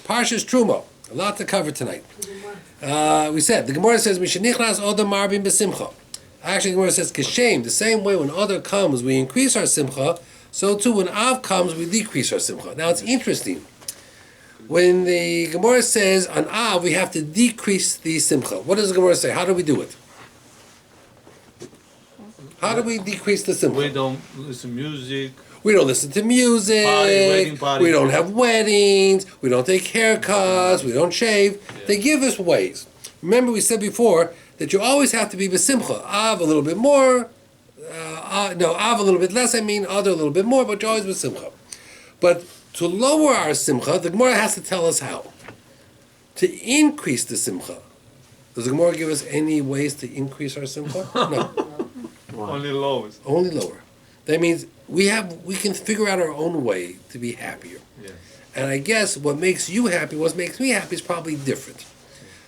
Parasha's Terouma. A lot to cover tonight. We said, the Gemara says, Mishenichnas Odom Marbim B'Simcha. Actually, the Gemara says, Kishem, the same way when Odom comes, we increase our Simcha, so too when Av comes, we decrease our Simcha. Now, it's interesting. When the Gemara says, on Av, we have to decrease the Simcha. What does the Gemara say? How do we do it? How do we decrease the Simcha? We don't listen to music. We don't listen to music. Wedding party. We don't have weddings. We don't take haircuts. We don't shave. Yeah. They give us ways. Remember, we said before that you always have to be b'simcha. Av a little bit more. Av a little bit less. Other a little bit more, but you're always b'simcha. But to lower our simcha, the Gemara has to tell us how. To increase the simcha. Does the Gemara give us any ways to increase our simcha? No. Only lower. Only lower. That means we can figure out our own way to be happier. Yes. And I guess what makes you happy, what makes me happy is probably different.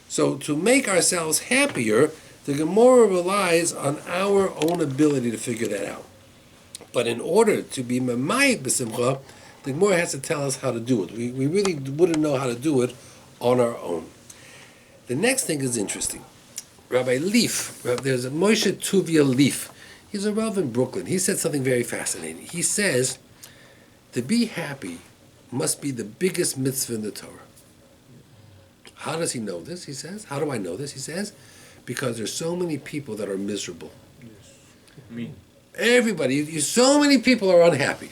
So to make ourselves happier, the Gemara relies on our own ability to figure that out. But in order to be mamayit b'simcha, the Gemara has to tell us how to do it. We really wouldn't know how to do it on our own. The next thing is interesting. Rabbi Leaf, there's a Moshe Tuvia Leaf. He's a Rav in Brooklyn. He said something very fascinating. He says, to be happy must be the biggest mitzvah in the Torah. How does he know this? He says, how do I know this? He says, because there's so many people that are miserable. Yes. Me. Everybody, so many people are unhappy,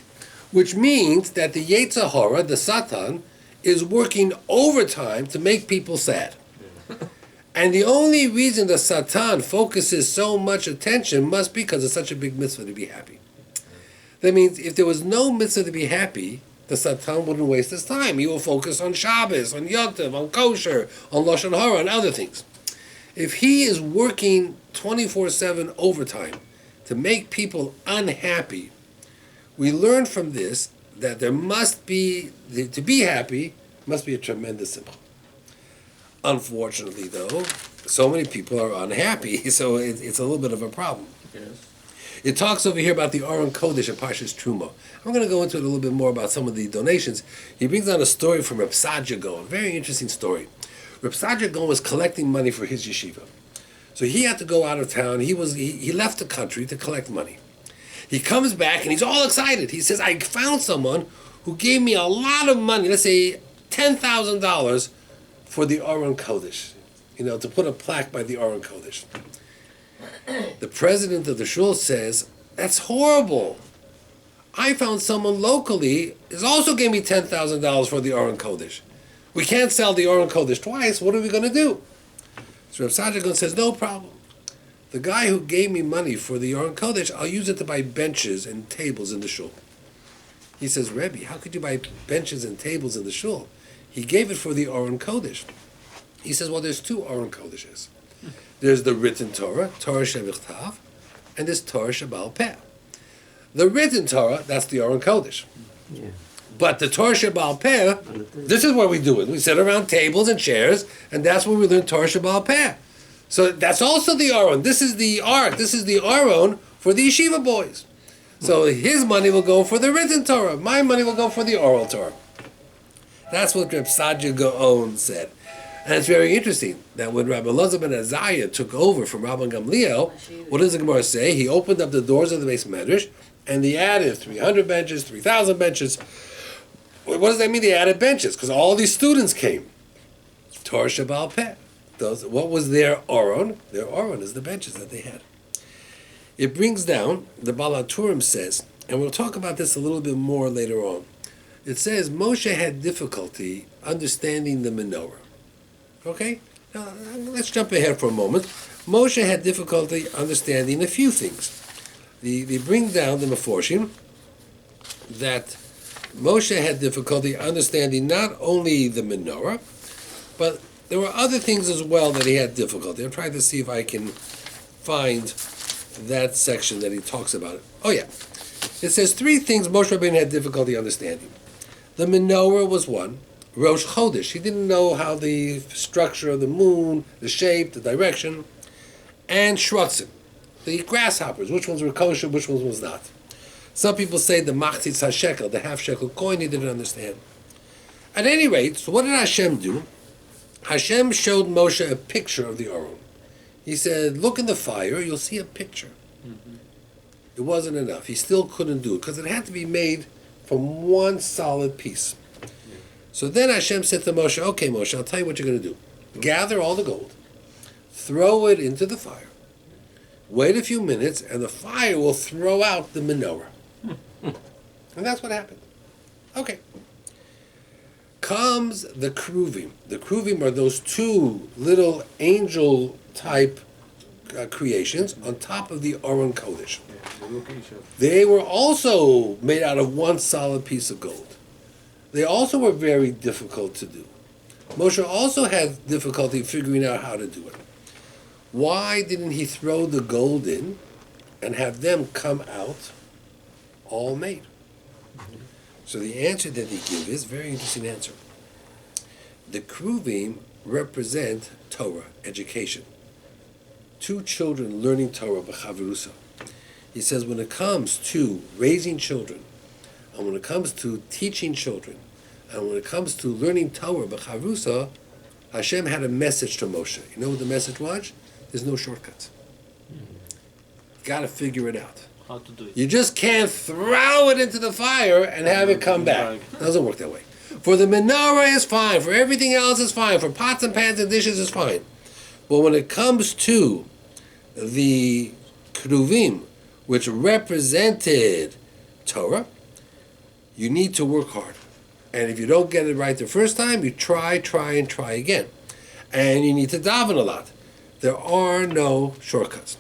which means that the Yetzer Hara, the Satan, is working overtime to make people sad. Yeah. And the only reason the Satan focuses so much attention must be because it's such a big mitzvah to be happy. That means if there was no mitzvah to be happy, the Satan wouldn't waste his time. He will focus on Shabbos, on Yotiv, on kosher, on Lashon Hara, and other things. If he is working 24/7 overtime to make people unhappy, we learn from this that there must be, to be happy, must be a tremendous simcha. Unfortunately, though, so many people are unhappy, so it's a little bit of a problem. Yes. It talks over here about the Aron Kodesh and Parshas Terouma. I'm going to go into it a little bit more about some of the donations. He brings down a story from Reb Sadia Gaon, a very interesting story. Reb Sadia Gaon was collecting money for his yeshiva. So he had to go out of town. He left the country to collect money. He comes back and he's all excited. He says, I found someone who gave me a lot of money, let's say $10,000 for the Aron Kodesh, to put a plaque by the Aron Kodesh. The president of the shul says, that's horrible. I found someone locally who also gave me $10,000 for the Aron Kodesh. We can't sell the Aron Kodesh twice. What are we going to do? So Rav Sadia Gaon says, no problem. The guy who gave me money for the Aron Kodesh, I'll use it to buy benches and tables in the shul. He says, Rebbe, how could you buy benches and tables in the shul? He gave it for the Aron Kodesh. He says, well, there's two Aron Kodeshes. There's the written Torah, Torah Shevichtav, and there's Torah Shebal Peh. The written Torah, that's the Aron Kodesh. Yeah. But the Torah Shebal Peh, this is where we do it. We sit around tables and chairs, and that's where we learn Torah Shebal Peh. So that's also the Aron. This is the Ark. This is the Aron for the yeshiva boys. So his money will go for the written Torah. My money will go for the oral Torah. That's what Reb Sadia Gaon said. And it's very interesting that when Rabbi Elazar ben Azariah took over from Rabban Gamliel, what does the Gemara say? He opened up the doors of the Beis Medrash, and he added 300 benches, 3,000 benches. What does that mean, they added benches? Because all these students came. Torah Shebal Peh. What was their Aron? Their Aron is the benches that they had. It brings down, the Baal HaTurim says, and we'll talk about this a little bit more later on. It says Moshe had difficulty understanding the menorah. Okay? Now, let's jump ahead for a moment. Moshe had difficulty understanding a few things. They bring down the Meforshim that Moshe had difficulty understanding not only the menorah, but there were other things as well that he had difficulty. I'm trying to see if I can find that section that he talks about it. Oh yeah. It says three things Moshe Rabbeinu had difficulty understanding. The menorah was one. Rosh Chodesh, he didn't know how the structure of the moon, the shape, the direction. And Shrotzim, the grasshoppers, which ones were kosher, which ones was not. Some people say the Machzitz HaShekel, the half shekel coin, he didn't understand. At any rate, so what did Hashem do? Hashem showed Moshe a picture of the Aron. He said, look in the fire, you'll see a picture. It wasn't enough. He still couldn't do it because it had to be made from one solid piece. So then Hashem said to Moshe, okay, Moshe, I'll tell you what you're going to do. Gather all the gold, throw it into the fire, wait a few minutes, and the fire will throw out the menorah. And that's what happened. Okay. Comes the Kruvim. The Kruvim are those two little angel-type creations on top of the Aron Kodesh. They were also made out of one solid piece of gold. They also were very difficult to do. Moshe also had difficulty figuring out how to do it. Why didn't he throw the gold in and have them come out all made? So the answer that he gives is a very interesting answer. The Kruvim represent Torah, education. Two children learning Torah b'chaverusa. He says when it comes to raising children, and when it comes to teaching children, and when it comes to learning Torah b'chaverusa, Hashem had a message to Moshe. You know what the message was? There's no shortcuts. You got to figure it out. How to do it. You just can't throw it into the fire and have it come back. It doesn't work that way. For the menorah is fine. For everything else is fine. For pots and pans and dishes is fine. But when it comes to the Kruvim, which represented Torah, you need to work hard. And if you don't get it right the first time, you try again. And you need to daven a lot. There are no shortcuts.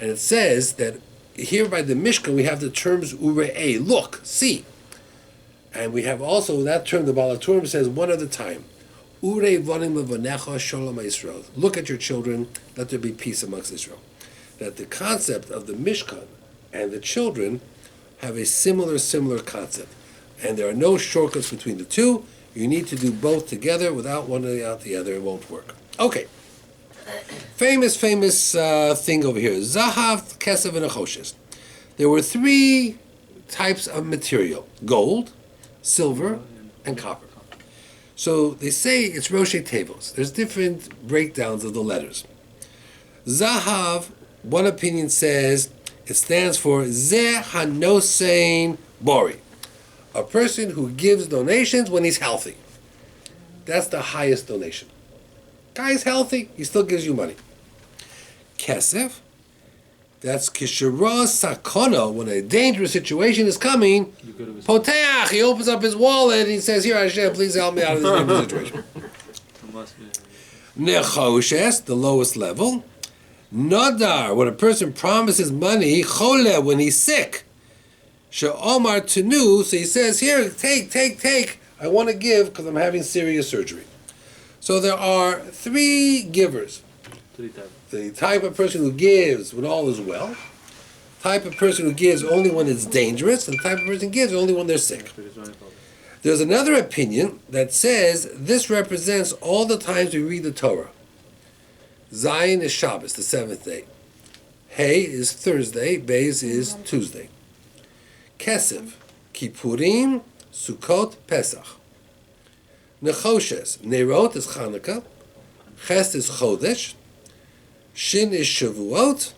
And it says that here by the Mishkan, we have the terms ure'eh, look, see. And we have also that term, the Baal HaTurim says one at a time. Urei vonim levanecha shalom Yisrael. Look at your children, let there be peace amongst Israel. That the concept of the Mishkan and the children have a similar concept. And there are no shortcuts between the two. You need to do both together. Without one without the other, it won't work. Okay. Famous thing over here. Zahav, Kesef, and Achoshes. There were three types of material. Gold, silver, and copper. So they say it's Rosh Tevos. There's different breakdowns of the letters. Zahav, one opinion says, it stands for Zeh Hanosein Bori. A person who gives donations when he's healthy. That's the highest donation. Guy's healthy, he still gives you money. Kesef, that's Kishara Sakono, when a dangerous situation is coming. Poteach, he opens up his wallet and he says, here Hashem, please help me out of this dangerous situation. Nechoshes, the lowest level. Nodar, when a person promises money. Chole, when he's sick. She'omar Tenu, so he says, here, take. I want to give because I'm having serious surgery. So there are three givers. The type of person who gives when all is well, type of person who gives only when it's dangerous, and the type of person who gives only when they're sick. There's another opinion that says this represents all the times we read the Torah. Zayin is Shabbos, the seventh day. Hey is Thursday, Beis is Tuesday. Kesef, Kippurim, Sukkot, Pesach. Nechoshes, Nerot is Chanukah, Ches is Chodesh, Shin is Shavuot,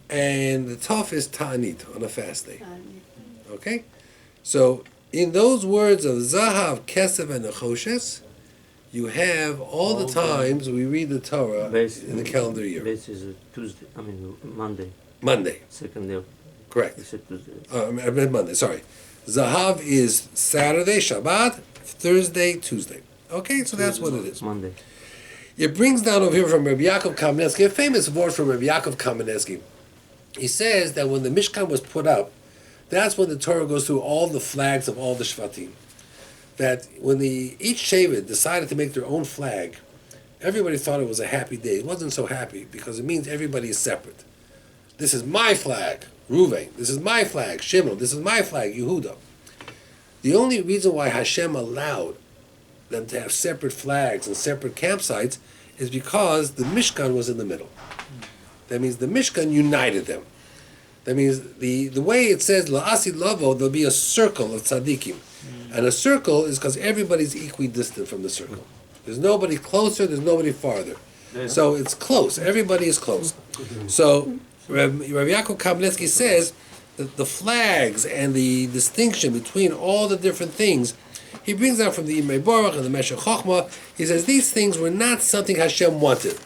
and the Tov is Ta'anit, on a fast day. Okay? So, in those words of Zahav, Kesef, and Nechoshes, you have all the times we read the Torah in the calendar year. Base is Tuesday, Monday. Monday. Second day. Correct. You said Tuesday. I meant Monday, sorry. Zahav is Saturday, Shabbat, Thursday, Tuesday. Okay, so that's what it is. Monday. It brings down over here from Rabbi Yaakov Kamenetsky, a famous word from Rabbi Yaakov Kamenetsky. He says that when the Mishkan was put up, that's when the Torah goes through all the flags of all the Shvatim. That when each Shevet decided to make their own flag, everybody thought it was a happy day. It wasn't so happy because it means everybody is separate. This is my flag, Reuven. This is my flag, Shimon. This is my flag, Yehuda. The only reason why Hashem allowed them to have separate flags and separate campsites is because the Mishkan was in the middle. That means the Mishkan united them. That means the way it says La'asi Lavo, there'll be a circle of tzaddikim. And a circle is because everybody's equidistant from the circle. There's nobody closer, there's nobody farther. So it's close. Everybody is close. So Rabbi Yaakov Kamenetsky says that the flags and the distinction between all the different things, he brings out from the Imrei Baruch and the Meshech Chochmah. He says these things were not something Hashem wanted,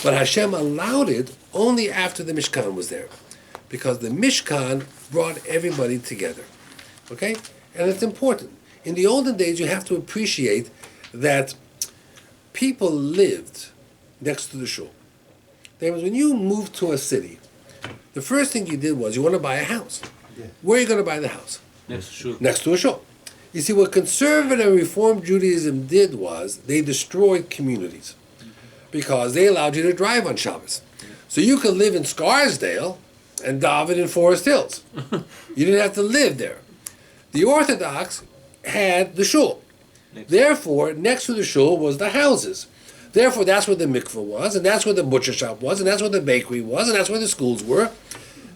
but Hashem allowed it only after the Mishkan was there, because the Mishkan brought everybody together. Okay? And it's important. In the olden days, you have to appreciate that people lived next to the shul. That was when you moved to a city, the first thing you did was you want to buy a house. Yeah. Where are you going to buy the house? Next shul. Next to a shul. You see, what conservative and Reform Judaism did was they destroyed communities because they allowed you to drive on Shabbos. So you could live in Scarsdale and daven in Forest Hills. You didn't have to live there. The Orthodox had the shul. Therefore, next to the shul was the houses. Therefore, that's where the mikveh was, and that's where the butcher shop was, and that's where the bakery was, and that's where the schools were.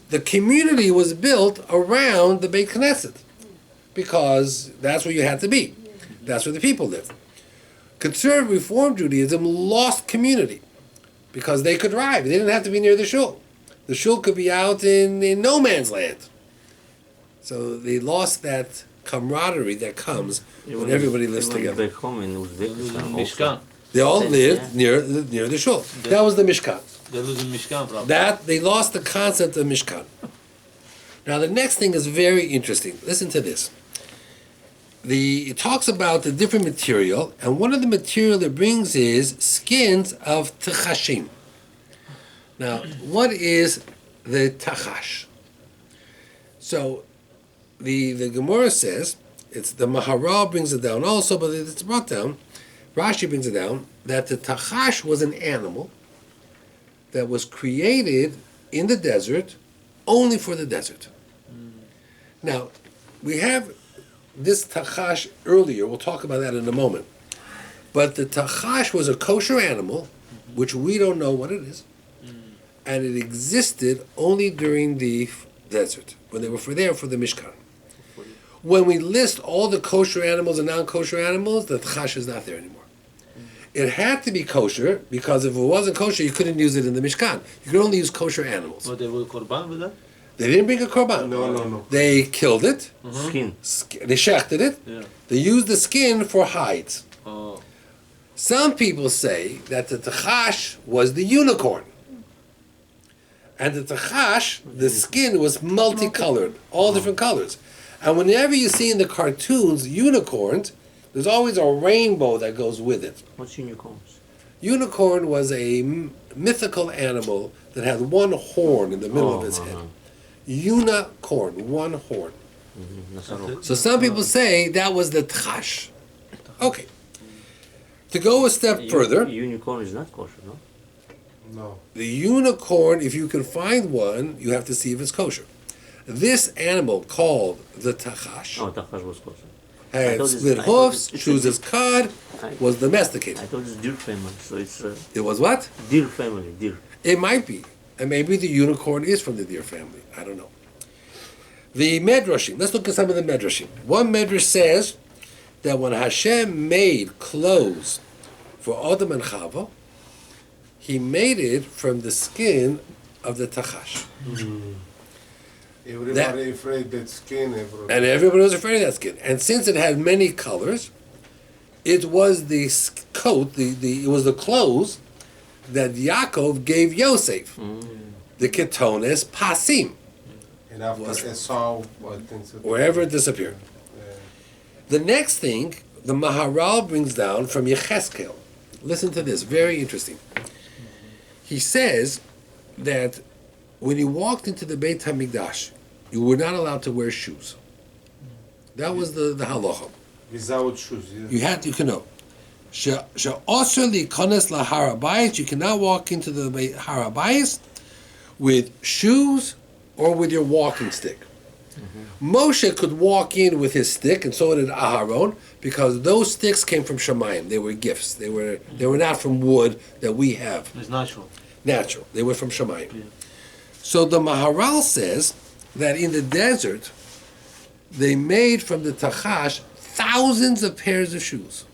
The community was built around the Beit Knesset because that's where you had to be. That's where the people lived. Conservative Reform Judaism lost community because they could drive. They didn't have to be near the shul. The shul could be out in no man's land. So they lost that camaraderie that comes when everybody lives together. Back home in Uzbekistan also. Mishkan. They all lived near the shul. That was the Mishkan. They're losing Mishkan problem. That they lost the concept of Mishkan. Now the next thing is very interesting. Listen to this. It talks about the different material, and one of the material it brings is skins of techashim. Now, what is the tachash? So, the Gemara says, it's the Maharal brings it down also, but it's brought down. Rashi brings it down that the tachash was an animal that was created in the desert only for the desert. Now, we have this tachash earlier. We'll talk about that in a moment. But the tachash was a kosher animal, which we don't know what it is, and it existed only during the desert, when they were there for the Mishkan. When we list all the kosher animals and non-kosher animals, the tachash is not there anymore. It had to be kosher, because if it wasn't kosher, you couldn't use it in the Mishkan. You could only use kosher animals. But they were korban with that? They didn't bring a korban. No. They killed it. Skin. They shechted it. Yeah. They used the skin for hides. Oh. Some people say that the tachash was the unicorn. And the tachash, the skin was multicolored, all different colors. And whenever you see in the cartoons unicorns, there's always a rainbow that goes with it. What's unicorns? Unicorn was a mythical animal that had one horn in the middle of its head. Unicorn, one horn. So some people say that was the tachash. Okay. To go a step further, Unicorn is not kosher, no? No. the unicorn, if you can find one, you have to see if it's kosher. This animal called the tachash Oh, tachash was kosher. had split hoofs, chews as cod, was domesticated. I thought it's deer family, so it's It was what? deer family, deer. It might be. And maybe the unicorn is from the deer family. I don't know. The Medrashim. Let's look at some of the Medrashim. One Medrash says that when Hashem made clothes for Adam and Chava, he made it from the skin of the tachash. Everybody afraid that skin. And everybody was afraid of that skin. And since it had many colors, it was the coat, it was the clothes that Yaakov gave Yosef. The ketones pasim, And after Esau, I think so. wherever it disappeared. Yeah. The next thing, the Maharal brings down from Yecheskel. Listen to this, very interesting. He says that when you walked into the Beit HaMikdash, you were not allowed to wear shoes. That was the halacha. Without shoes. Yeah. You can know. She'osher likones lahar habayis, you cannot walk into the har habayis with shoes or with your walking stick. Moshe could walk in with his stick, and so did Aharon, because those sticks came from Shemayim. They were gifts. They were not from wood that we have. It's natural. Natural. They were from Shemayim. Yeah. So the Maharal says that in the desert, they made from the tachash thousands of pairs of shoes.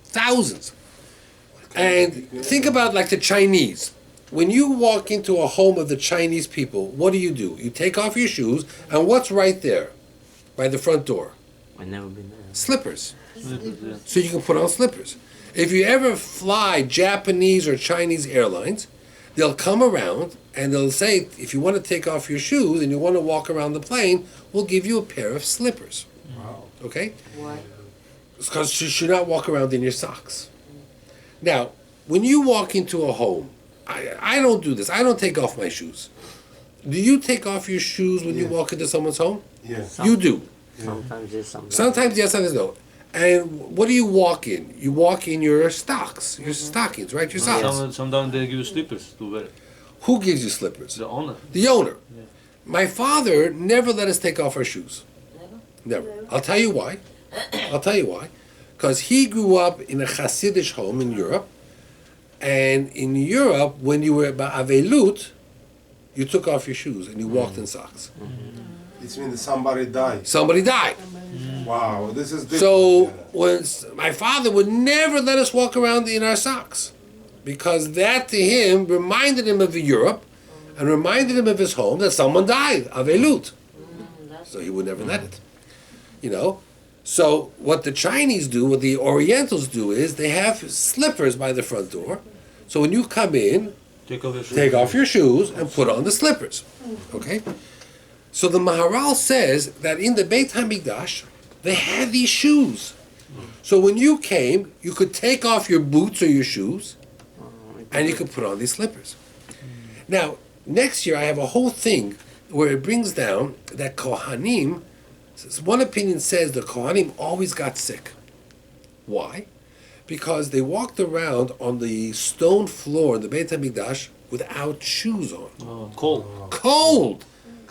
Thousands. And think about like the Chinese. When you walk into a home of the Chinese people, what do? You take off your shoes, and what's right there? By the front door? I've never been there. Slippers. Yeah. So you can put on slippers. If you ever fly Japanese or Chinese airlines, they'll come around and they'll say, if you want to take off your shoes and you want to walk around the plane, we'll give you a pair of slippers. Wow. Okay? Why? Because you should not walk around in your socks. Now, when you walk into a home, I don't do this. I don't take off my shoes. Do you take off your shoes when you walk into someone's home? Yes. You do. Sometimes yes, sometimes. Sometimes yes, sometimes no. And what do you walk in? You walk in your stocks, your stockings, right? Your socks. Sometimes they give you slippers to wear. Who gives you slippers? The owner. The owner. Yeah. My father never let us take off our shoes. Never. I'll tell you why. Because he grew up in a Hasidic home in Europe. And in Europe, when you were ba'avelut, you took off your shoes and you walked in socks. It means somebody died. Somebody died. Wow, this is different. So my father would never let us walk around in our socks, because that to him reminded him of Europe, and reminded him of his home that someone died, avelut. So he would never let it. You know. So what the Chinese do, what the Orientals do, is they have slippers by the front door. So when you come in, Take off your shoes. take off your shoes and put on the slippers. Okay? So the Maharal says that in the Beit HaMikdash, they had these shoes. So when you came, you could take off your boots or your shoes, and you could put on these slippers. Now, next year I have a whole thing where it brings down that Kohanim, one opinion says the Kohanim always got sick. Why? Because they walked around on the stone floor in the Beit HaMikdash without shoes on. Oh, cold. Cold!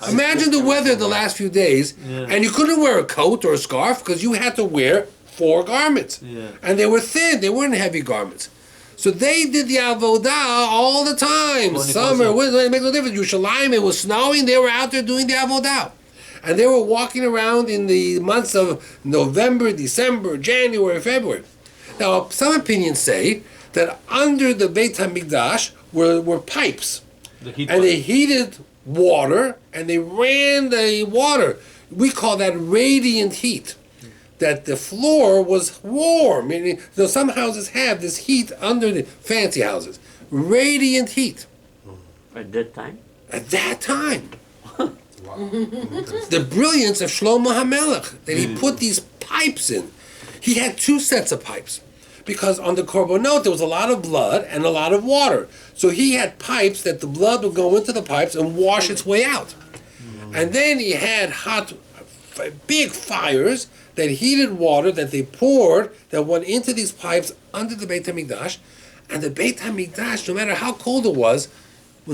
Imagine the weather the last few days, and you couldn't wear a coat or a scarf because you had to wear 4 garments. Yeah. And they were thin, they weren't heavy garments. So they did the avodah all the time. 24/7. Summer, winter, it makes no difference. Yerushalayim, it was snowing, they were out there doing the avodah. And they were walking around in the months of November, December, January, February. Now, some opinions say that under the Beit HaMikdash were pipes. The heat And they pipe. heated water, and they ran the water. We call that radiant heat. That the floor was warm. Meaning, some houses have this heat under the fancy houses. Radiant heat. At that time? At that time. Wow. The brilliance of Shlomo HaMelech, that he put these pipes in. He had 2 sets of pipes, because on the Korbanot there was a lot of blood and a lot of water. So he had pipes that the blood would go into the pipes and wash its way out. And then he had big fires that heated water that they poured that went into these pipes under the Beit HaMikdash. And the Beit HaMikdash, no matter how cold it was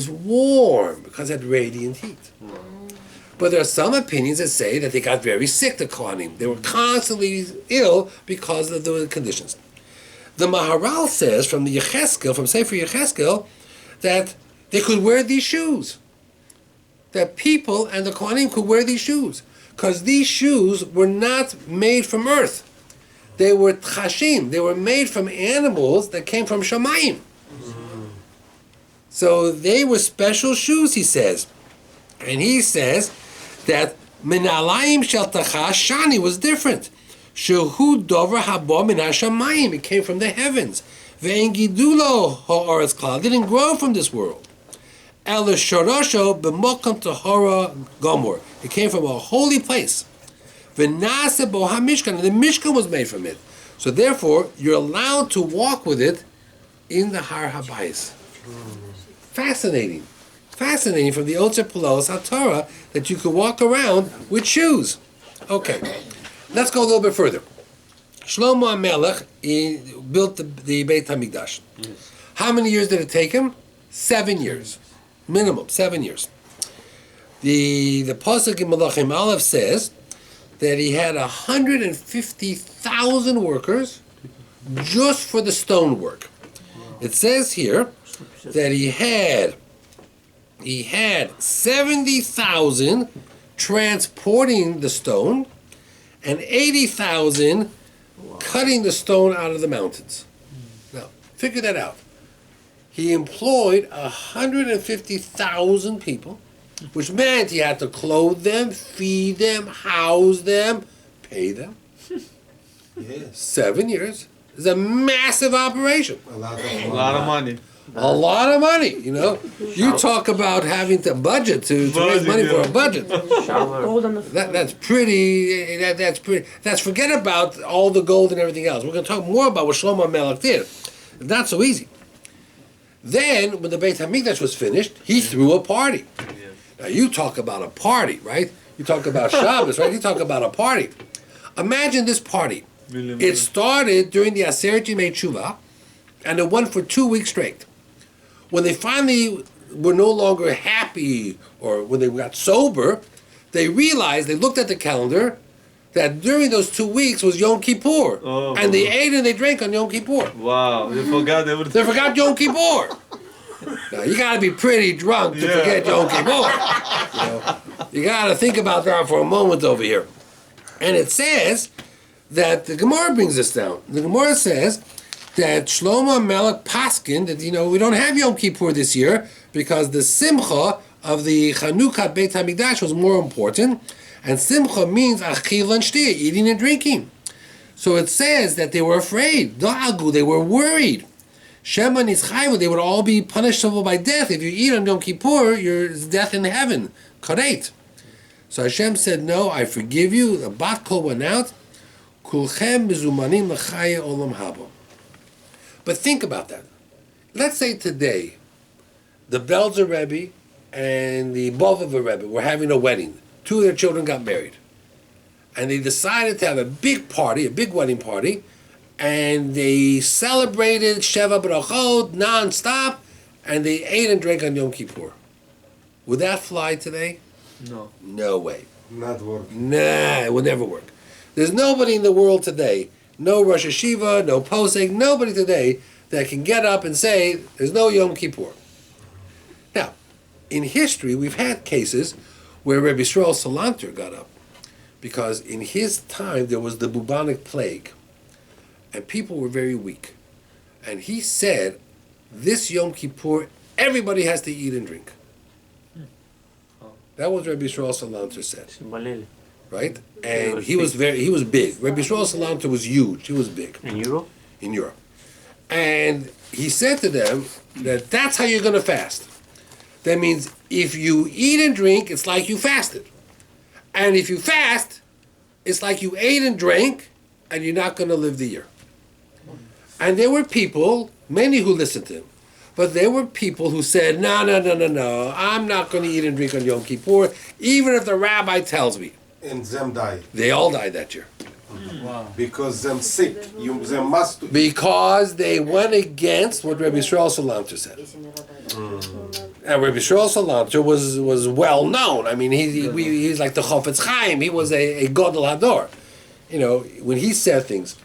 warm because it had radiant heat. But there are some opinions that say that they got very sick, the Kohanim. They were constantly ill because of the conditions. The Maharal says from the Yecheskel, from Sefer Yecheskel, that they could wear these shoes. That people and the Kohanim could wear these shoes. Because these shoes were not made from earth. They were tchashim. They were made from animals that came from Shamayim. So they were special shoes, he says. And he says that Minalayim shel tachash shani was different. Shehu dover haba min hashamayim. It came from the heavens. Ve'en gidulo ha'aretz klal. It didn't grow from this world. El shorosho b'mokam tahora gomor. It came from a holy place. V'nase bo hamishkan. And the Mishkan was made from it. So therefore, you're allowed to walk with it in the Har Habayis. Fascinating. Fascinating from the Otzer Pelos HaTorah that you could walk around with shoes. Okay, let's go a little bit further. Shlomo HaMelech built the Beit HaMikdash. Yes. How many years did it take him? 7 years. Minimum, 7 years. The Pasuk in Malachim Aleph says that he had 150,000 workers just for the stonework. It says here that he had 70,000 transporting the stone, and 80,000 cutting the stone out of the mountains. Now, figure that out. He employed 150,000 people, which meant he had to clothe them, feed them, house them, pay them. Yes. 7 years. It's a massive operation. A lot of A lot of money. A lot of money, you know. You talk about having to budget to raise Budget, money for yeah. a budget. Shower. Gold on the That's pretty. That's pretty. That's forget about all the gold and everything else. We're going to talk more about what Shlomo Melech did. It's not so easy. Then, when the Beit Hamikdash was finished, he threw a party. Now you talk about a party, right? You talk about Shabbos, right? You talk about a party. Imagine this party. It started during the Aseret Yimei Tshuva, and it went for 2 weeks straight. When they finally were no longer happy, or when they got sober, they realized, they looked at the calendar, that during those 2 weeks was Yom Kippur. Oh, and they ate and they drank on Yom Kippur. Wow, they forgot everything. They forgot Yom Kippur. Now, you gotta be pretty drunk to forget Yom Kippur. You gotta think about that for a moment over here. And it says that the Gemara brings this down. The Gemara says that Shlomo Melech Paskin, that we don't have Yom Kippur this year because the Simcha of the Chanukah Beit HaMikdash was more important, and Simcha means achil and shtir, eating and drinking. So it says that they were afraid. Da'agu, they were worried. Shema nischayvu, they would all be punishable by death. If you eat on Yom Kippur, there's death in heaven. Karet. So Hashem said, no, I forgive you. The bat kol went out. Kulchem bezumanim l'chaya olam haba. But think about that. Let's say today, the Belzer Rebbe and the Bovava Rebbe were having a wedding. 2 of their children got married. And they decided to have a big party, a big wedding party, and they celebrated Sheva Brachot non-stop, and they ate and drank on Yom Kippur. Would that fly today? No. No way. not working. Nah, it will never work. There's nobody in the world today, no Rosh Hashiva, no Posek, nobody today that can get up and say there's no Yom Kippur. Now, in history, we've had cases where Rabbi Yisrael Salanter got up because in his time there was the bubonic plague and people were very weak. And he said, this Yom Kippur, everybody has to eat and drink. That was Rabbi Yisrael Salanter said. Sibalele. Right? And he was big. Rabbi Yisrael Salanter was huge. He was big. In Europe? In Europe. And he said to them that that's how you're going to fast. That means if you eat and drink, it's like you fasted. And if you fast, it's like you ate and drank, and you're not going to live the year. And there were people, many who listened to him, but there were people who said, no, I'm not going to eat and drink on Yom Kippur, even if the rabbi tells me. And them die. They all died that year. Wow. Because them sick. Them must. Because they went against what Rabbi Yisrael Salanter said. And Rabbi Yisrael Salanter was well known. I mean, he's like the Chofetz Chaim. He was a Gadol Hador. You know, when he said things,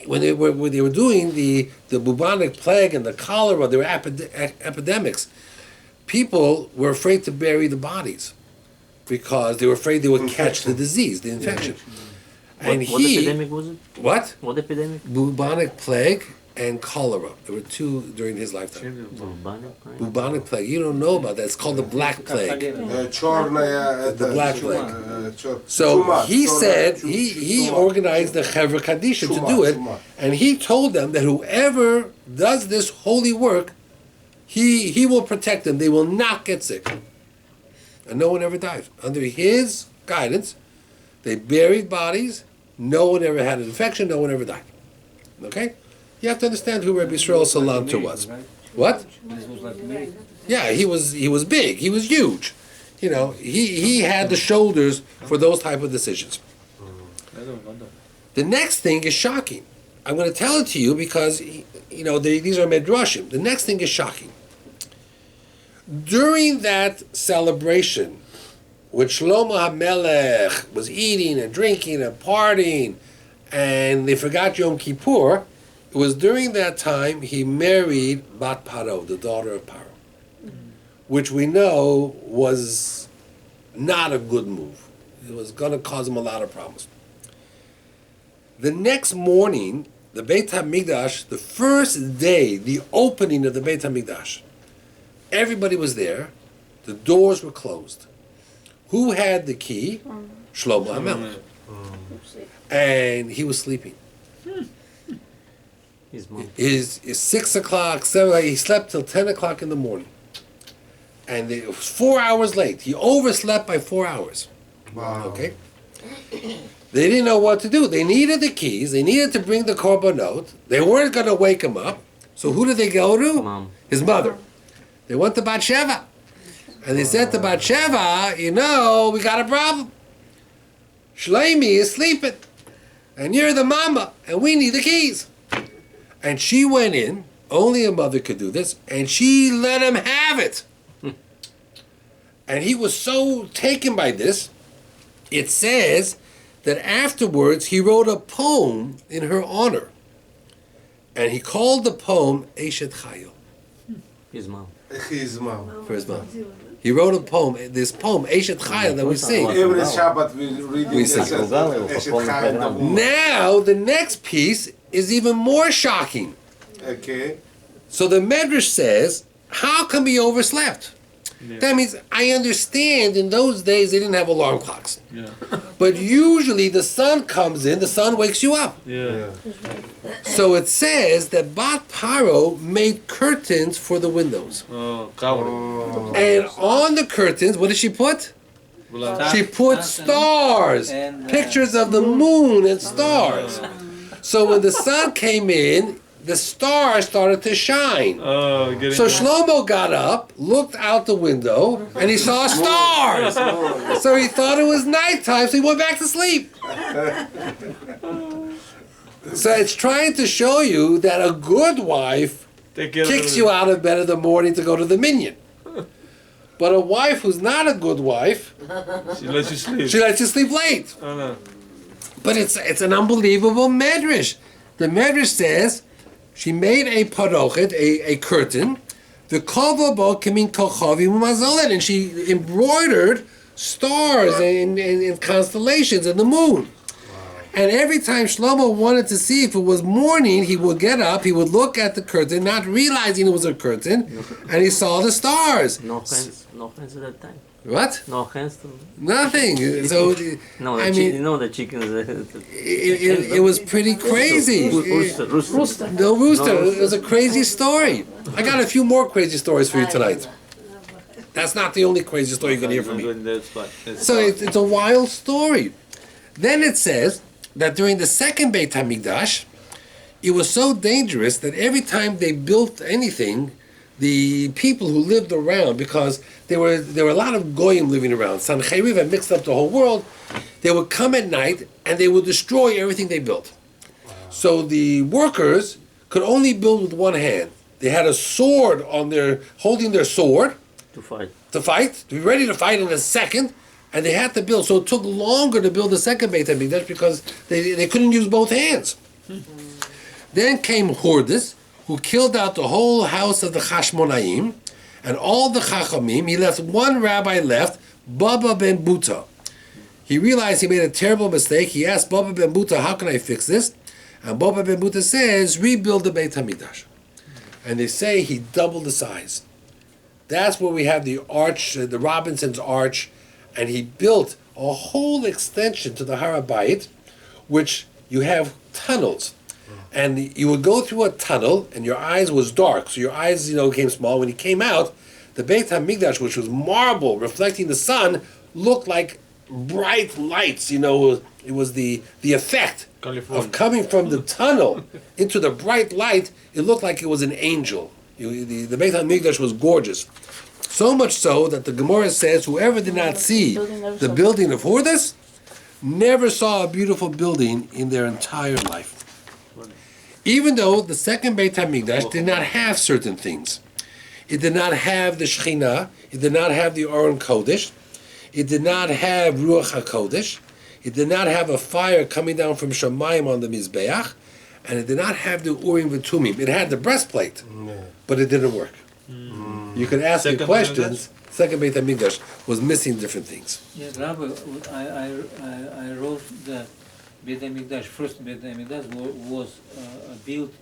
when they were doing the bubonic plague and the cholera, there were epidemics. People were afraid to bury the bodies because they were afraid they would catch the disease, the infection. And What epidemic was it? What? What epidemic? Bubonic plague and cholera. There were two during his lifetime. Bubonic plague? Bubonic plague. You don't know about that. It's called the Black Plague. The Black Plague. So he said, he organized the Chevra Kadisha to do it, and he told them that whoever does this holy work, he will protect them. They will not get sick. And no one ever died. Under his guidance, they buried bodies. No one ever had an infection. No one ever died. Okay? You have to understand who Rabbi Yisrael Salanter was. What? Yeah, he was big. He was huge. You know, he had the shoulders for those type of decisions. The next thing is shocking. I'm going to tell it to you because, you know, these are midrashim. The next thing is shocking. During that celebration, when Shlomo HaMelech was eating and drinking and partying, and they forgot Yom Kippur, it was during that time he married Bat Paro, the daughter of Paro, which we know was not a good move. It was going to cause him a lot of problems. The next morning, the Beit HaMikdash, the first day, the opening of the Beit HaMikdash, everybody was there. The doors were closed. Who had the key? Shlomo HaMelech. And he was sleeping. His mom. Is 6 o'clock, 7 o'clock, he slept till 10 o'clock in the morning. And it was 4 hours late. He overslept by 4 hours. Wow. Okay? They didn't know what to do. They needed the keys. They needed to bring the korbanot. They weren't going to wake him up. So who did they go to? Mom. His mother. They went to Bathsheba. And they said to Bathsheba, you know, we got a problem. Shlomi is sleeping. And you're the mama. And we need the keys. And she went in. Only a mother could do this. And she let him have it. And he was so taken by this, it says that afterwards he wrote a poem in her honor. And he called the poem Eshet Chayil. His mom. His mom. For his mom. He wrote a poem, this poem, Eshet Chayil, that we sing. Every Shabbat we read We this. sing. Now, the next piece is even more shocking. Okay. So the Medrash says, how come he overslept? Yeah. That means, I understand in those days they didn't have alarm clocks. Yeah. But usually the sun comes in, the sun wakes you up. Yeah. So it says that Bat Paro made curtains for the windows. Oh, cover. And on the curtains, what did she put? She put stars, pictures of the moon and stars. So when the sun came in, the stars started to shine. Oh, getting So Shlomo got up, looked out the window, and he saw stars. So he thought it was nighttime, so he went back to sleep. So it's trying to show you that a good wife Take care kicks of you out of bed in the morning to go to the minyan. But a wife who's not a good wife, She lets you sleep. she lets you sleep late. Oh, no. But it's an unbelievable medrash. The medrash says she made a parochet, a curtain, the kovabo kamin kochavim umazolet, and she embroidered stars and constellations and the moon. And every time Shlomo wanted to see if it was morning, he would get up, he would look at the curtain, not realizing it was a curtain, and he saw the stars. No hands at that time. What? No hands to... Nothing. So, No, I mean, you know the chickens... it was pretty crazy. Rooster. No rooster. It was a crazy story. I got a few more crazy stories for you tonight. That's not the only crazy story you're going to hear from me. So it's a wild story. Then it says that during the second Beit HaMikdash, it was so dangerous that every time they built anything, the people who lived around, because there were a lot of goyim living around. Sancheriv had mixed up the whole world. They would come at night and they would destroy everything they built. So the workers could only build with one hand. They had a sword holding their sword To fight. to be ready to fight in a second, and they had to build. So it took longer to build the second Beit HaMikdash because they couldn't use both hands. Then came Hordis, who killed out the whole house of the Chashmonaim, and all the Chachamim. He left one rabbi left, Baba ben Buta. He realized he made a terrible mistake. He asked Baba ben Buta, how can I fix this? And Baba ben Buta says, rebuild the Beit HaMikdash. And they say he doubled the size. That's where we have the arch, the Robinson's arch, and he built a whole extension to the Harabait, which you have tunnels. And you would go through a tunnel, and your eyes was dark, so your eyes, became small. When he came out, the Beit HaMikdash, which was marble, reflecting the sun, looked like bright lights. It was the effect of coming from the tunnel into the bright light. It looked like it was an angel. The Beit HaMikdash was gorgeous. So much so that the Gemara says, whoever did not see the building of Hordis never saw a beautiful building in their entire life. Even though the second Beit HaMikdash did not have certain things. It did not have the Shekhinah. It did not have the Aron Kodesh. It did not have Ruach HaKodesh. It did not have a fire coming down from Shamayim on the Mizbeach. And it did not have the Urim V'Tumim. It had the breastplate, but it didn't work. You could ask me questions. Second Beit HaMikdash was missing different things. Yeah, Rabbi, I wrote that Beit HaMikdash, first Beit HaMikdash was built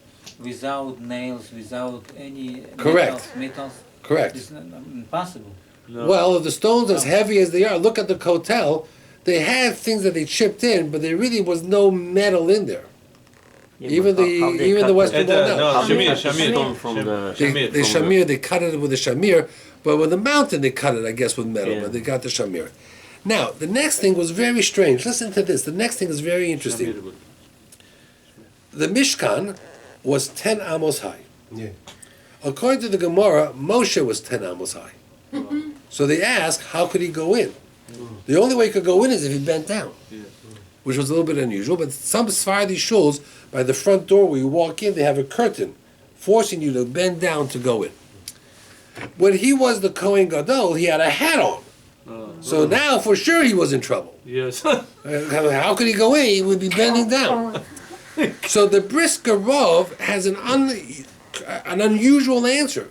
without nails, without any Correct. metals. Correct. It's impossible. No. Well, if the stones as heavy as they are, look at the kotel. They had things that they chipped in, but there really was no metal in there. Yeah, Even but the how they even cut the it? Western Wall No, now. How they Shamir, cut the Shamir. stone from the- They shamir, they cut it with a shamir, but with the mountain they cut it, I guess, with metal, Yeah. but they got the shamir. Now, the next thing was very strange. Listen to this. The next thing is very interesting. The Mishkan was 10 amos high. Yeah. According to the Gemara, Moshe was 10 amos high. So they ask, how could he go in? The only way he could go in is if he bent down, which was a little bit unusual. But some Sephardi shuls, by the front door where you walk in, they have a curtain forcing you to bend down to go in. When he was the Kohen Gadol, he had a hat on. So now, for sure, he was in trouble. Yes. How could he go in? He would be bending down. So the Brisker Rov has an unusual answer.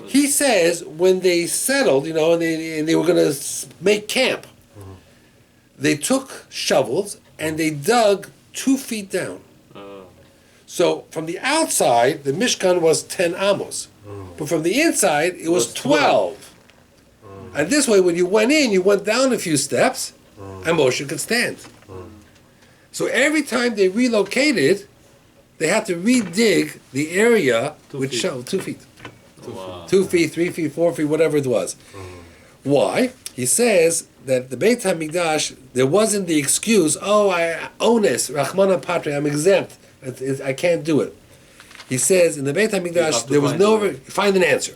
He says when they settled, and they were going to make camp, they took shovels and they dug 2 feet down. So from the outside, the Mishkan was 10 amos. But from the inside, it was 12. And this way, when you went in, you went down a few steps, and Moshe could stand. So every time they relocated, they had to redig the area with shovel, 2 feet. Wow. 2 feet, 3 feet, 4 feet, whatever it was. Why? He says that the Beit HaMikdash, there wasn't the excuse, I ones, Rahmana Patre, I'm exempt, I can't do it. He says in the Beit HaMikdash, there was find an answer.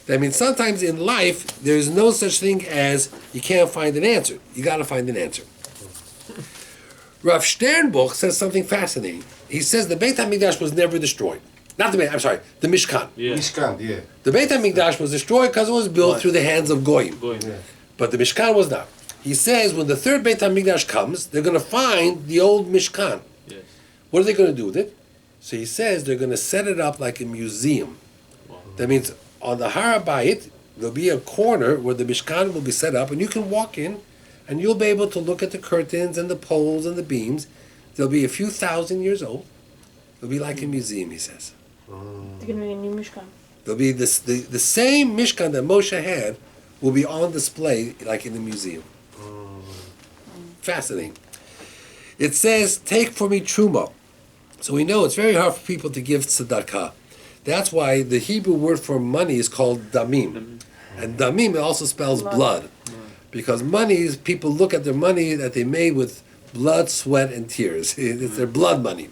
That means sometimes in life, there's no such thing as you can't find an answer. You got to find an answer. Rav Sternbuch says something fascinating. He says the Beit HaMikdash was never destroyed. Not the the Mishkan. Yeah. Mishkan, yeah. The Beit HaMikdash was destroyed because it was built through the hands of Goyim. Yeah. But the Mishkan was not. He says when the third Beit HaMikdash comes, they're going to find the old Mishkan. Yes. What are they going to do with it? So he says they're going to set it up like a museum. That means on the Har HaBayit, there'll be a corner where the Mishkan will be set up, and you can walk in, and you'll be able to look at the curtains and the poles and the beams. They'll be a few thousand years old. It'll be like a museum, he says. It's going to be a new Mishkan. There'll be the same Mishkan that Moshe had will be on display like in the museum. Fascinating. It says, take for me Terouma. So we know it's very hard for people to give tzedakah. That's why the Hebrew word for money is called damim. And damim also spells blood. Because money, people look at their money that they made with blood, sweat, and tears. It's their blood money.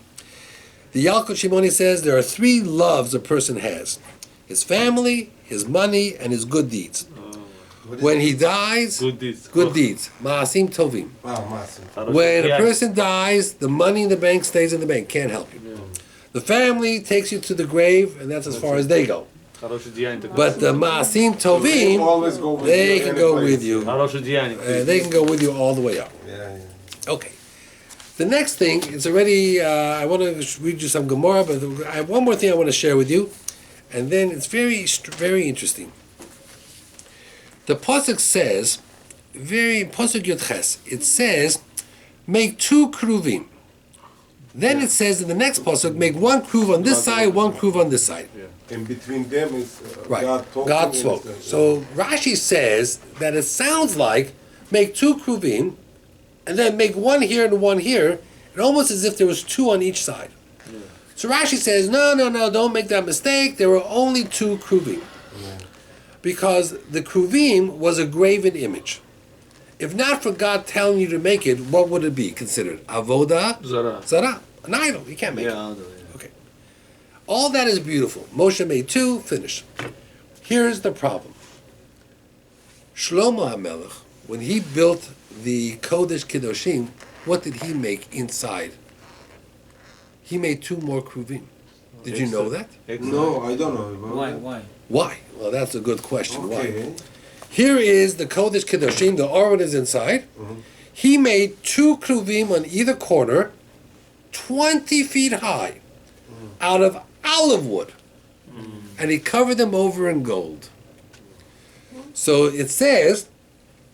The Yalkut Shimoni says there are 3 loves a person has. His family, his money, and his good deeds. When he dies, Good deeds. good deeds. Ma'asim tovim. Wow, massive. When a person dies, the money in the bank stays in the bank. Can't help you. The family takes you to the grave, and that's as far as they go. Хороший деяние. But the Ma'asim They Tovim, always go with they you can any go place. with you. Хорошее деяние. They can go with you all the way up. Yeah. Okay. The next thing is already, I want to read you some Gemara, but I have one more thing I want to share with you, and then it's very, very interesting. The Pasuk says, Pasuk Yud Ches, it says, make 2 kruvim. Then it says in the next Pasuk, make 1 kruv on this side, 1 kruv on this side. And between them is Right. God talking. God spoke. So Rashi says that it sounds like make 2 kruvim, and then make 1 here and 1 here, and almost as if there was 2 on each side. So Rashi says, no, don't make that mistake. There were only 2 kruvim. Because the kruvim was a graven image. If not for God telling you to make it, what would it be considered? Avoda Zara. Zara. An idol. You can't make it. Yeah. Okay. All that is beautiful. Moshe made 2, finished. Here's the problem. Shlomo HaMelech, when he built the Kodesh Kedoshim, what did he make inside? He made 2 more kruvim. Did you know that? No, I don't know. Why? Why? Well, that's a good question. Why? Okay. Here is the Kodesh Kedoshim, the Aron is inside. He made 2 kruvim on either corner, 20 feet high, out of olive wood. And he covered them over in gold. So it says,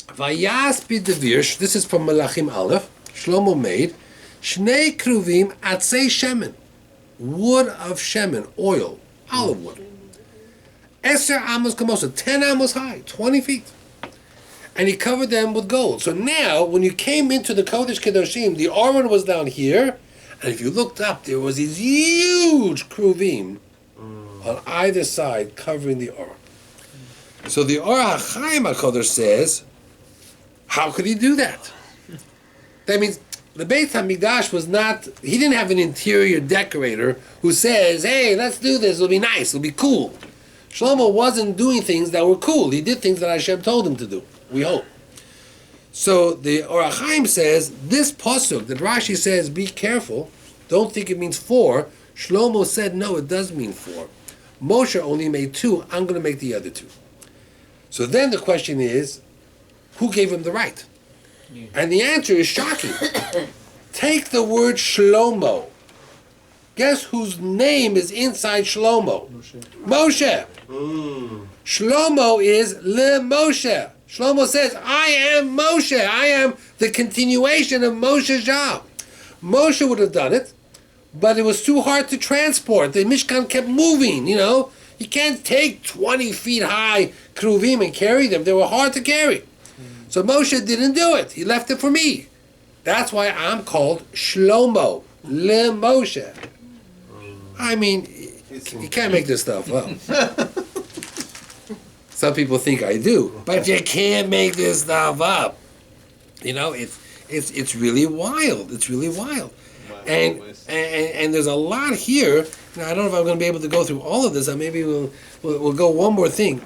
Vayas b'devirsh, this is from Malachim Aleph, Shlomo made, Shnei kruvim atzei shemen, wood of shemen, oil, olive wood. Eser amos kamosa, 10 amos high, 20 feet. And he covered them with gold. So now, when you came into the Kodesh Kedoshim, the Aron was down here, and if you looked up, there was these huge kruvim on either side covering the Aron. So the Or HaChaim HaKodesh says, how could he do that? That means the Beit HaMikdash was not, he didn't have an interior decorator who says, hey, let's do this, it'll be nice, it'll be cool. Shlomo wasn't doing things that were cool. He did things that Hashem told him to do, we hope. So the Or HaChaim says, this pasuk that Rashi says, be careful, don't think it means 4. Shlomo said, no, it does mean 4. Moshe only made 2, I'm going to make the other 2. So then the question is, who gave him the right? Yeah. And the answer is shocking. Take the word Shlomo. Guess whose name is inside Shlomo? Moshe. Shlomo is Le Moshe. Shlomo says, I am Moshe. I am the continuation of Moshe's job. Moshe would have done it, but it was too hard to transport. The Mishkan kept moving, you know. You can't take 20 feet high kruvim and carry them. They were hard to carry. So Moshe didn't do it. He left it for me. That's why I'm called Shlomo, Le Moshe. I mean, you can't make this stuff up. Some people think I do, but you can't make this stuff up. You know, it's really wild. It's really wild. And there's a lot here. Now, I don't know if I'm going to be able to go through all of this. Maybe we'll go one more thing.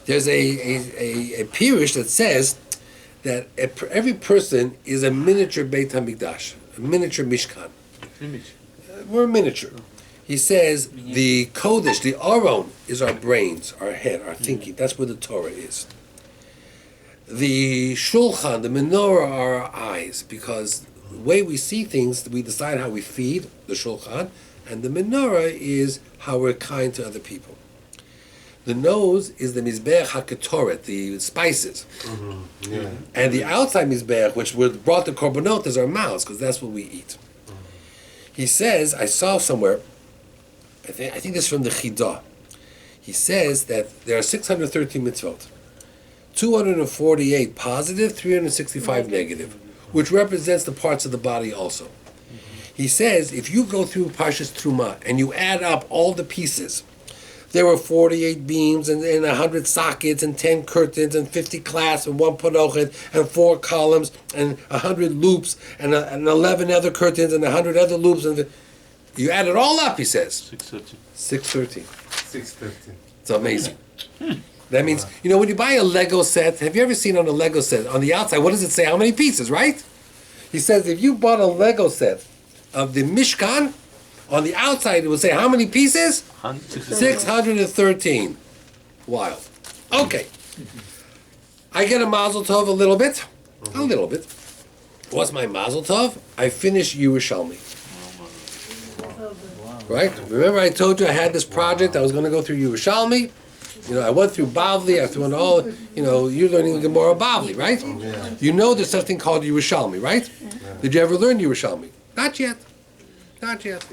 There's a pirush that says that every person is a miniature Beit HaMikdash, a miniature Mishkan. We're miniature. He says the Kodesh, the Aron, is our brains, our head, our thinking. That's where the Torah is. The Shulchan, the menorah, are our eyes, because the way we see things, we decide how we feed, the Shulchan, and the menorah is how we're kind to other people. The nose is the Mizbeach HaKetoret, the spices. Yeah. And the outside Mizbeach, which brought the korbanot, is our mouths, because that's what we eat. He says, I saw somewhere, I think this is from the Chidah. He says that there are 613 mitzvot, 248 positive, 365 negative, which represents the parts of the body also. He says, if you go through Parshas Terouma and you add up all the pieces, there were 48 beams and 100 sockets and 10 curtains and 50 clasps and 1 panochet and 4 columns and 100 loops and 11 other curtains and 100 other loops. And you add it all up, he says. 613. 613. It's amazing. That means, you know, when you buy a Lego set, have you ever seen on a Lego set, on the outside, what does it say? How many pieces, right? He says if you bought a Lego set of the Mishkan, on the outside it would say how many pieces? 613. Wild. Okay. I get a mazel tov a little bit. A little bit. What's my mazel tov? I finished Yerushalmi. Right? Remember I told you I had this project, I was going to go through Yerushalmi. You know, I went through Bavli, I went all, you know, you're learning the Gemara Bavli, right? Yeah. You know there's something called Yerushalmi, right? Yeah. Did you ever learn Yerushalmi? Not yet. Not yet.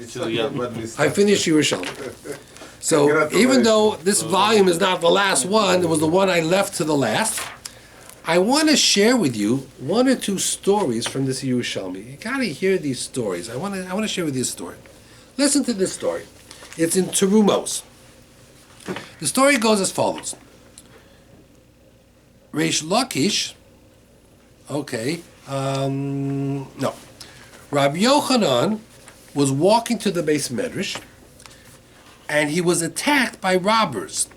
I finished Yerushalmi. So even though this volume is not the last one, it was the one I left to the last, I want to share with you 1 or 2 stories from this Yerushalmi. You got to hear these stories. I want to share with you a story. Listen to this story. It's in Terumos. The story goes as follows. Reish Lakish, no. Rabbi Yochanan was walking to the Beis Medrash, and he was attacked by robbers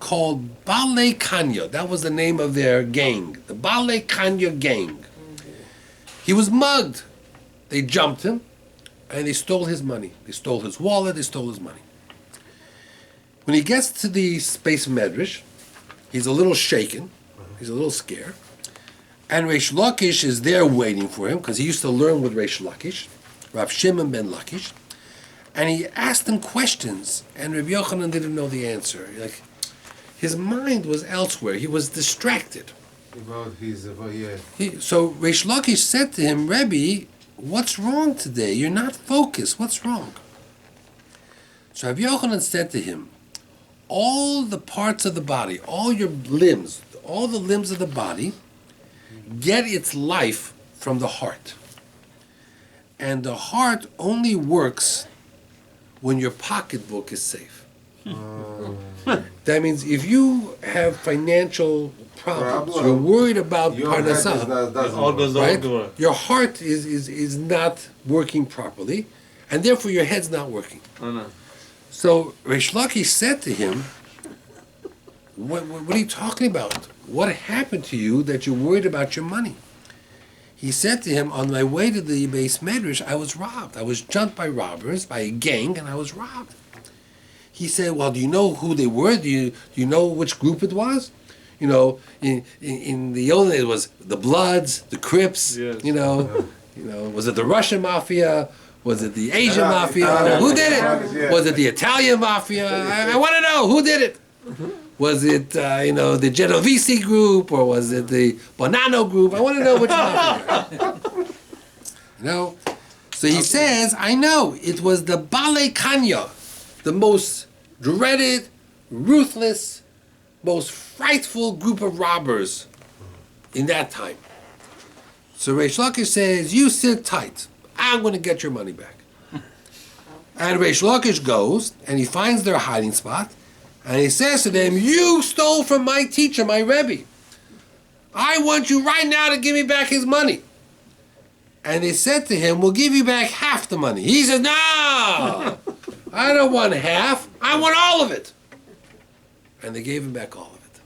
called Balei Kanya. That was the name of their gang, the Balei Kanya gang. He was mugged. They jumped him, and they stole his money. They stole his wallet, they stole his money. When he gets to the Beis Medrash, he's a little shaken, he's a little scared, and Reish Lakish is there waiting for him, because he used to learn with Reish Lakish, Rav Shimon ben Lakish, and he asked him questions, and Rabbi Yochanan didn't know the answer. Like, his mind was elsewhere, he was distracted. About his, So Reish Lakish said to him, Rebbe, what's wrong today? You're not focused. What's wrong? So Rabbi Yochanan said to him, all the parts of the body, all your limbs, all the limbs of the body get its life from the heart. And the heart only works when your pocketbook is safe. That means if you have financial problems, you're worried about Your head is parnasa, not- doesn't All work. goes right? down to Your heart is not working properly, and therefore your head's not working. Oh, no. So Reish Lakish said to him, what are you talking about? What happened to you that you're worried about your money? He said to him, on my way to the base medrash, I was robbed. I was jumped by robbers, by a gang, and I was robbed. He said, well, do you know who they were? Do you know which group it was? You know, in the old days, it was the Bloods, the Crips, Yes. you know, was it the Russian Mafia? Was it the Asian Mafia? Italian. Who did Yeah. it? Was it the Italian Mafia? I want to know, who did it? Was it, the Genovese group, or was it the Bonanno group? I want to know which mafia. So he says, I know, it was the Bale Kanya, the most dreaded, ruthless, most frightful group of robbers in that time. So Reish Lakish says, you sit tight. I'm going to get your money back. And Reish Lakish goes, and he finds their hiding spot, and he says to them, you stole from my teacher, my Rebbe. I want you right now to give me back his money. And they said to him, we'll give you back half the money. He says, no, I don't want half. I want all of it. And they gave him back all of it.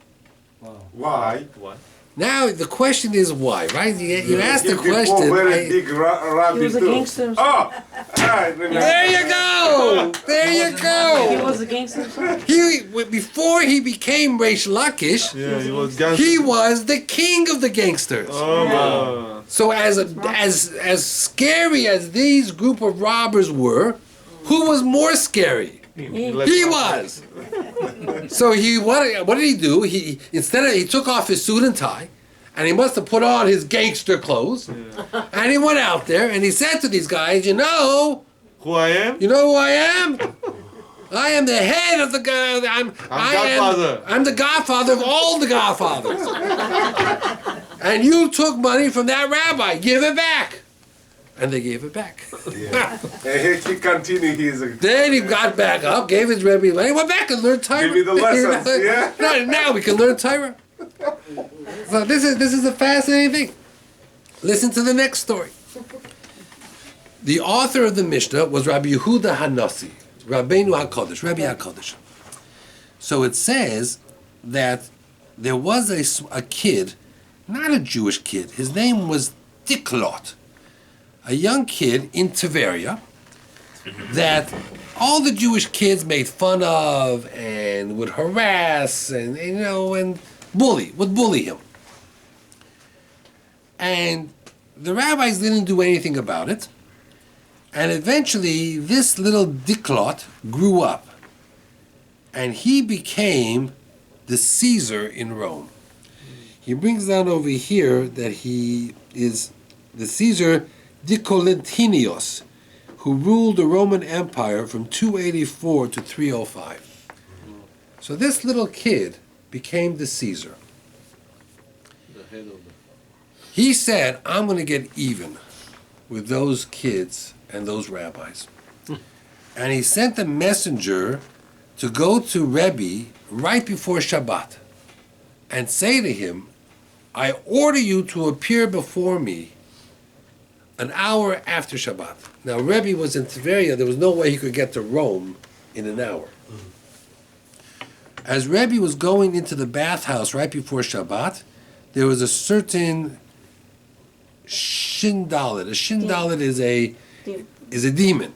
Why? What? Now, the question is why, right? You asked the Before question. very big rabbi He was a too. gangster. Oh, I remember. There you go. There you He go. was a gangster himself. Before he became Reish Lakish, Yeah, he was gangster. he was the king of the gangsters. Oh, So as scary as these group of robbers were, who was more scary? He was. So what did he do? He took off his suit and tie, and he must have put on his gangster clothes, and he went out there and he said to these guys, you know who I am? who I am? I am the head of the guy. Godfather. I'm the godfather of all the godfathers. And you took money from that rabbi. Give it back. And they gave it back. Yeah. And he continued his. Then he got back up, gave his Rebbe money, went back and learned Torah. Give me the lessons, yeah. Now we can learn Torah. So this is a fascinating thing. Listen to the next story. The author of the Mishnah was Rabbi Yehuda Hanassi, Rabbeinu HaKodesh, Rabbi HaKodesh. So it says that there was a kid, not a Jewish kid, his name was Diklot, a young kid in Tiberia that all the Jewish kids made fun of and would harass and would bully him. And the rabbis didn't do anything about it. And eventually this little Diklot grew up and he became the Caesar in Rome. He brings down over here that he is the Caesar Dicolentinios, who ruled the Roman Empire from 284 to 305. So this little kid became the Caesar. He said, I'm going to get even with those kids and those rabbis. And he sent a messenger to go to Rabbi right before Shabbat and say to him, I order you to appear before me an hour after Shabbat. Now, Rebbe was in Tiberia. There was no way he could get to Rome in an hour. As Rebbe was going into the bathhouse right before Shabbat, there was a certain Shindalit. A Shindalit is a demon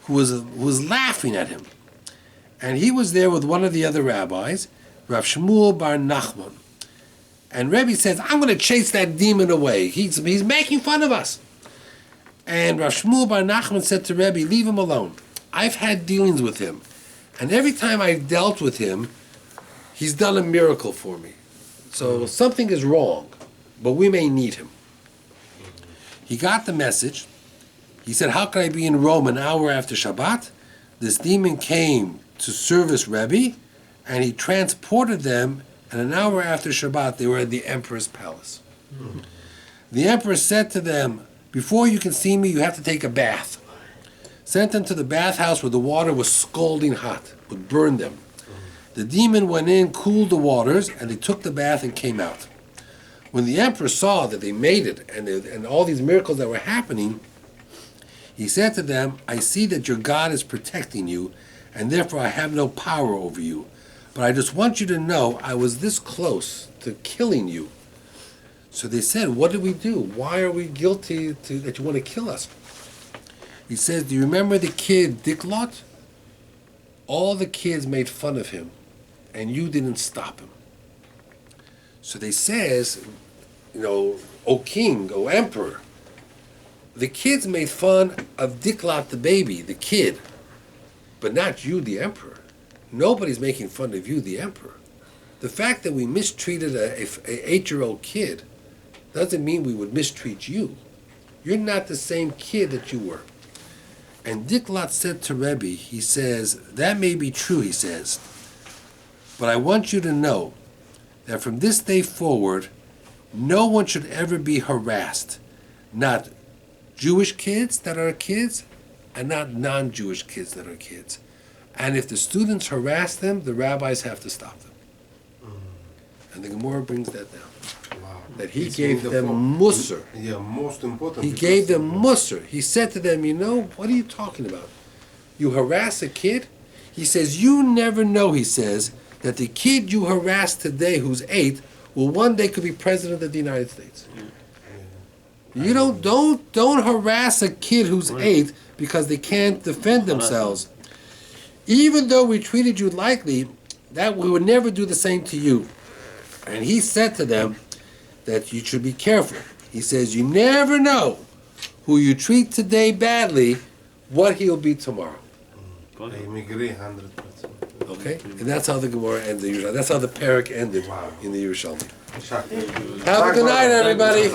who was laughing at him. And he was there with one of the other rabbis, Rav Shmuel bar Nachman. And Rebbe says, I'm going to chase that demon away. He's making fun of us. And Rav Shmuel bar Nachman said to Rebbe, leave him alone. I've had dealings with him. And every time I've dealt with him, he's done a miracle for me. So something is wrong, but we may need him. He got the message. He said, how could I be in Rome an hour after Shabbat? This demon came to service Rabbi, and he transported them, and an hour after Shabbat, they were at the emperor's palace. The emperor said to them, before you can see me, you have to take a bath. Sent them to the bathhouse where the water was scalding hot, would burn them. The demon went in, cooled the waters, and they took the bath and came out. When the emperor saw that they made it, and all these miracles that were happening, he said to them, I see that your God is protecting you, and therefore I have no power over you. But I just want you to know I was this close to killing you. So they said, what did we do? Why are we guilty that you want to kill us? He says, do you remember the kid Dicklot? All the kids made fun of him, and you didn't stop him. So they says, O king, O emperor, the kids made fun of Dicklot the baby, the kid, but not you, the emperor. Nobody's making fun of you, the emperor. The fact that we mistreated a 8-year-old kid doesn't mean we would mistreat you. You're not the same kid that you were. And Dicklot said to Rabbi, he says, that may be true, he says, but I want you to know that from this day forward, no one should ever be harassed. Not Jewish kids that are kids, and not non-Jewish kids that are kids. And if the students harass them, the rabbis have to stop them. And the Gemara brings that down. Wow. That he gave them musar. Yeah, most important. He gave them musar. He said to them, what are you talking about? You harass a kid? He says, you never know, he says, that the kid you harass today who's 8 will one day could be president of the United States. You don't harass a kid who's 8 because they can't defend themselves. Even though we treated you lightly, that we would never do the same to you. And he said to them that you should be careful. He says, you never know who you treat today badly, what he'll be tomorrow. I agree 100%. Okay? And that's how the Gemara ended. That's how the parak ended in the Yerushalmi. Have a good night, everybody.